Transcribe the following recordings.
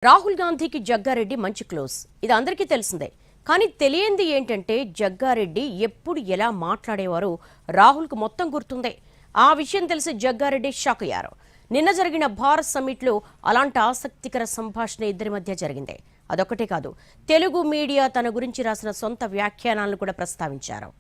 రాహుల్ గాంధీకి జగ్గారెడ్డి మంచి క్లోజ్. ఇది అందరికీ తెలిసిందే. కానీ తెలియంది ఏంటంటే జగ్గారెడ్డి ఎప్పుడు ఎలా మాట్లాడేవారో రాహుల్కు మొత్తం గుర్తుందే. ఆ విషయం తెలిసి జగ్గారెడ్డి షాక్ అయ్యారు. నిన్న జరిగిన భారత్ సమ్మిట్లో అలాంటి ఆసక్తికర సంభాషణ ఇద్దరి మధ్య జరిగింది. అదొక్కటే కాదు, తెలుగు మీడియా తన గురించి రాసిన సొంత వ్యాఖ్యానాలను కూడా ప్రస్తావించారు.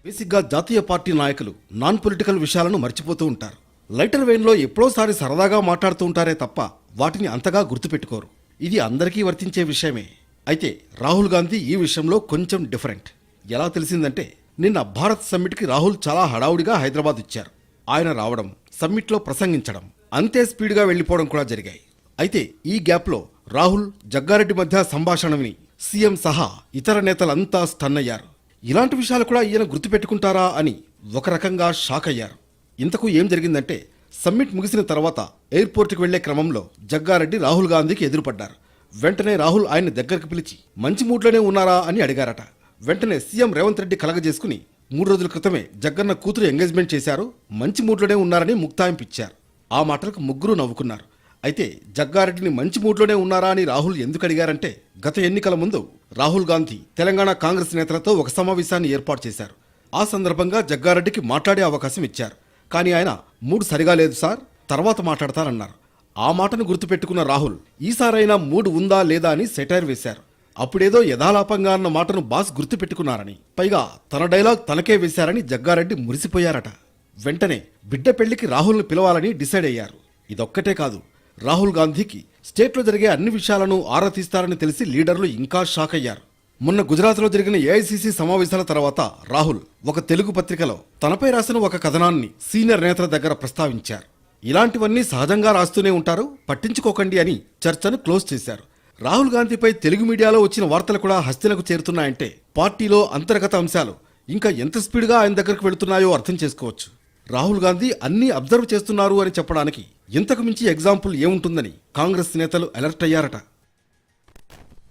బేసిక్గా జాతీయ పార్టీ నాయకులు నాన్ పొలిటికల్ విషయాలను మర్చిపోతూ ఉంటారు. లైటర్ వెయిన్లో ఎప్పుడోసారి సరదాగా మాట్లాడుతూ ఉంటారే తప్ప వాటిని అంతగా గుర్తుపెట్టుకోరు. ఇది అందరికీ వర్తించే విషయమే. అయితే రాహుల్ గాంధీ ఈ విషయంలో కొంచెం డిఫరెంట్. ఎలా తెలిసిందంటే, నిన్న భారత్ సమ్మిట్కి రాహుల్ చాలా హడావుడిగా హైదరాబాద్ ఇచ్చారు. ఆయన రావడం, సమ్మిట్లో ప్రసంగించడం, అంతే స్పీడ్గా వెళ్లిపోవడం కూడా జరిగాయి. అయితే ఈ గ్యాప్లో రాహుల్ జగ్గారెడ్డి మధ్య సంభాషణ విని సీఎం సహా ఇతర నేతలంతా స్టన్ అయ్యారు. ఇలాంటి విషయాలు కూడా ఈయన గుర్తుపెట్టుకుంటారా అని ఒక రకంగా షాక్ అయ్యారు. ఇంతకు ఏం జరిగిందంటే, సమ్మిట్ ముగిసిన తర్వాత ఎయిర్పోర్ట్కి వెళ్లే క్రమంలో జగ్గారెడ్డి రాహుల్ గాంధీకి ఎదురుపడ్డారు. వెంటనే రాహుల్ ఆయన్ని దగ్గరికి పిలిచి మంచి మూడ్లోనే ఉన్నారా అని అడిగారట. వెంటనే సీఎం రేవంత్ రెడ్డి కలగజేసుకుని 3 రోజుల క్రితమే జగ్గన్న కూతురు ఎంగేజ్మెంట్ చేశారు, మంచి మూడ్లోనే ఉన్నారని ముక్తాయింపు ఇచ్చారు. ఆ మాటలకు ముగ్గురు నవ్వుకున్నారు. అయితే జగ్గారెడ్డిని మంచి మూడ్లోనే ఉన్నారా అని రాహుల్ ఎందుకు అడిగారంటే, గత ఎన్నికల ముందు రాహుల్ గాంధీ తెలంగాణ కాంగ్రెస్ నేతలతో ఒక సమావేశాన్ని ఏర్పాటు చేశారు. ఆ సందర్భంగా జగ్గారెడ్డికి మాట్లాడే అవకాశం ఇచ్చారు. కానీ ఆయన మూడ్ సరిగా లేదు సార్, తర్వాత మాట్లాడతారన్నారు. ఆ మాటను గుర్తుపెట్టుకున్న రాహుల్ ఈసారైనా మూడ్ ఉందా లేదా అని సెటైర్ వేశారు. అప్పుడేదో యథాలాపంగా అన్న మాటను బాస్ గుర్తుపెట్టుకున్నారని, పైగా తన డైలాగ్ తనకే వేశారని జగ్గారెడ్డి మురిసిపోయారట. వెంటనే బిడ్డ పెళ్లికి రాహుల్ని పిలవాలని డిసైడ్ అయ్యారు. ఇదొక్కటే కాదు, రాహుల్ గాంధీకి స్టేట్లో జరిగే అన్ని విషయాలను ఆరా తీస్తారని తెలిసి లీడర్లు ఇంకా షాక్ అయ్యారు. మొన్న గుజరాత్లో జరిగిన ఏఐసీసీ సమావేశాల తర్వాత రాహుల్ ఒక తెలుగు పత్రికలో తనపై రాసిన ఒక కథనాన్ని సీనియర్ నేతల దగ్గర ప్రస్తావించారు. ఇలాంటివన్నీ సహజంగా రాస్తూనే ఉంటారు, పట్టించుకోకండి అని చర్చను క్లోజ్ చేశారు. రాహుల్ గాంధీపై తెలుగు మీడియాలో వచ్చిన వార్తలు కూడా హస్తిలకు చేరుతున్నాయంటే పార్టీలో అంతర్గత అంశాలు ఇంకా ఎంత స్పీడ్గా ఆయన దగ్గరకు వెళుతున్నాయో అర్థం చేసుకోవచ్చు. రాహుల్ గాంధీ అన్నీ అబ్జర్వ్ చేస్తున్నారు అని చెప్పడానికి ఇంతకు మించి ఎగ్జాంపుల్ ఏముంటుందని కాంగ్రెస్ నేతలు అలర్ట్ అయ్యారట.